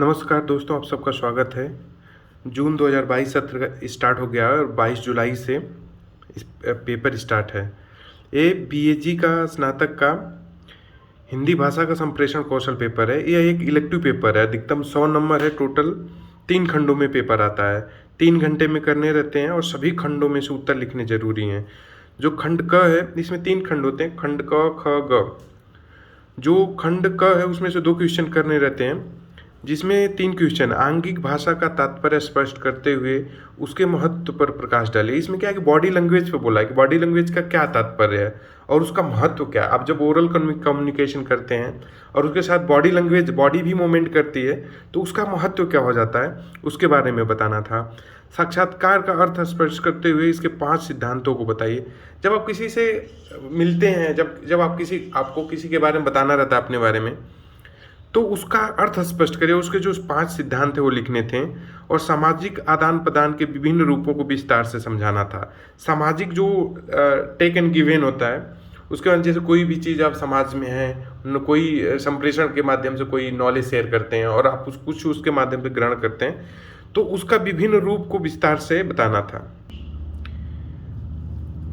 नमस्कार दोस्तों, आप सबका स्वागत है। जून 2022 सत्र स्टार्ट हो गया है और 22 जुलाई से पेपर स्टार्ट है। ये बीएजी का स्नातक का हिंदी भाषा का संप्रेषण कौशल पेपर है। यह एक इलेक्टिव पेपर है। अधिकतम 100 नंबर है। टोटल 3 खंडों में पेपर आता है। 3 घंटे में करने रहते हैं और सभी खंडों में से उत्तर लिखने जरूरी हैं। जो खंड क है, इसमें 3 खंड होते हैं, खंड क, ख, ग। जो खंड क है उसमें से 2 क्वेश्चन करने रहते हैं, जिसमें 3 क्वेश्चन आंगिक भाषा का तात्पर्य स्पष्ट करते हुए उसके महत्व पर प्रकाश डाले। इसमें क्या है कि बॉडी लैंग्वेज पे बोला है कि बॉडी लैंग्वेज का क्या तात्पर्य है और उसका महत्व क्या है। आप जब ओरल कम्युनिकेशन करते हैं और उसके साथ बॉडी लैंग्वेज, बॉडी भी मूवमेंट करती है, तो उसका महत्व क्या हो जाता है, उसके बारे में बताना था। साक्षात्कार का अर्थ स्पष्ट करते हुए इसके 5 सिद्धांतों को बताइए। जब आप किसी से मिलते हैं, जब आपको किसी के बारे में बताना रहता है अपने बारे में, तो उसका अर्थ स्पष्ट करिए। उसके जो 5 सिद्धांत थे वो लिखने थे और सामाजिक आदान प्रदान के विभिन्न रूपों को विस्तार से समझाना था। सामाजिक जो टेक एंड गिवन होता है, उसके बाद जैसे कोई भी चीज़ आप समाज में है, कोई संप्रेषण के माध्यम से कोई नॉलेज शेयर करते हैं और आप कुछ उसके माध्यम से ग्रहण करते हैं, तो उसका विभिन्न रूप को विस्तार से बताना था।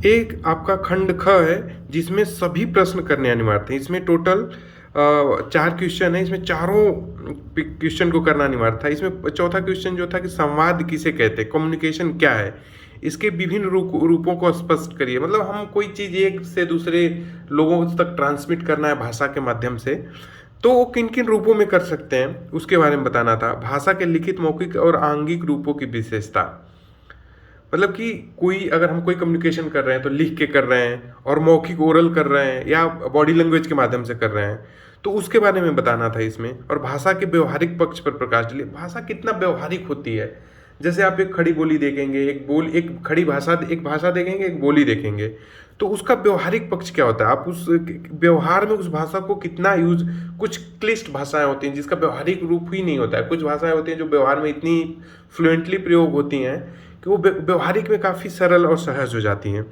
एक आपका खंड ख है जिसमें सभी प्रश्न करने अनिवार्य थे। इसमें टोटल 4 क्वेश्चन है। इसमें चारों क्वेश्चन को करना अनिवार्य था। इसमें चौथा क्वेश्चन जो था कि संवाद किसे कहते हैं, कम्युनिकेशन क्या है, इसके विभिन्न रूपों को स्पष्ट करिए। मतलब हम कोई चीज़ एक से दूसरे लोगों तक ट्रांसमिट करना है भाषा के माध्यम से, तो वो किन किन रूपों में कर सकते हैं उसके बारे में बताना था। भाषा के लिखित, मौखिक और आंगिक रूपों की विशेषता, मतलब कि अगर हम कोई कम्युनिकेशन कर रहे हैं तो लिख के कर रहे हैं, और मौखिक ओरल कर रहे हैं या बॉडी लैंग्वेज के माध्यम से कर रहे हैं, तो उसके बारे में बताना था इसमें। और भाषा के व्यवहारिक पक्ष पर प्रकाश डालिए। भाषा कितना व्यवहारिक होती है। जैसे आप एक खड़ी बोली देखेंगे, एक खड़ी भाषा, एक भाषा देखेंगे, एक बोली देखेंगे, तो उसका व्यवहारिक पक्ष क्या होता है। आप उस व्यवहार में उस भाषा को कितना यूज, कुछ क्लिष्ट भाषाएं होती हैं जिसका व्यवहारिक रूप ही नहीं होता है। कुछ भाषाएं होती हैं जो व्यवहार में इतनी फ्लुएंटली प्रयोग होती हैं कि वो व्यवहारिक में काफ़ी सरल और सहज हो जाती हैं।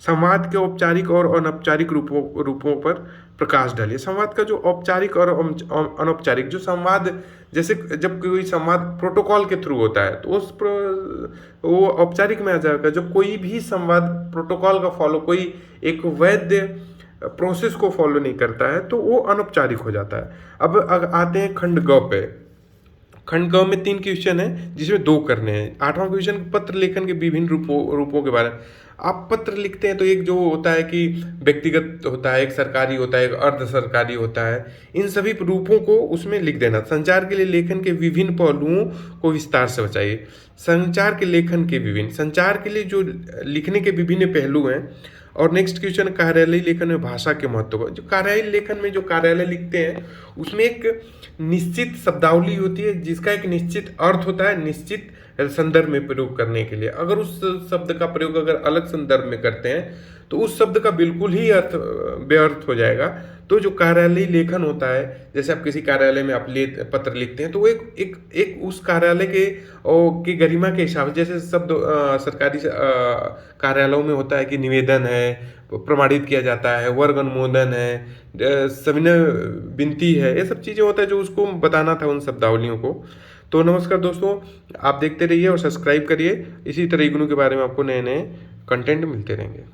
संवाद के औपचारिक और अनौपचारिक रूपों पर प्रकाश डालिए। संवाद का जो औपचारिक और अनौपचारिक, जो संवाद, जैसे जब कोई संवाद प्रोटोकॉल के थ्रू होता है तो वो औपचारिक में आ जाएगा। जब कोई भी संवाद प्रोटोकॉल का फॉलो, कोई एक वैध प्रोसेस को फॉलो नहीं करता है, तो वो अनौपचारिक हो जाता है। अब आते हैं खंड ग पे। खंड ग में 3 क्वेश्चन है जिसमें 2 करने हैं। 8वां क्वेश्चन पत्र लेखन के विभिन्न रूपों के बारे में। आप पत्र लिखते हैं तो एक जो होता है कि व्यक्तिगत होता है, एक सरकारी होता है, एक अर्ध सरकारी होता है। इन सभी रूपों को उसमें लिख देना। संचार के लिए लेखन के विभिन्न पहलुओं को विस्तार से बताइए। संचार के लिए जो लिखने के विभिन्न पहलू हैं। और नेक्स्ट क्वेश्चन, कार्यालय लेखन में भाषा के महत्व को। जो कार्यालय लेखन में जो कार्यालय लिखते हैं उसमें एक निश्चित शब्दावली होती है जिसका एक निश्चित अर्थ होता है, निश्चित संदर्भ में प्रयोग करने के लिए। अगर उस शब्द का प्रयोग अगर अलग संदर्भ में करते हैं तो उस शब्द का बिल्कुल ही अर्थ बेअर्थ हो जाएगा। तो जो कार्यालय लेखन होता है, जैसे आप किसी कार्यालय में आप पत्र लिखते हैं, तो वो एक उस कार्यालय की गरिमा के हिसाब से, जैसे शब्द सरकारी कार्यालयों में होता है कि निवेदन है, प्रमाणित किया जाता है, वर्ग अनुमोदन है, सविनय विनती है, ये सब चीज़ें होता है जो उसको बताना था उन शब्दावलियों को। तो नमस्कार दोस्तों, आप देखते रहिए और सब्सक्राइब करिए। इसी तरह इग्नू के बारे में आपको नए नए कंटेंट मिलते रहेंगे।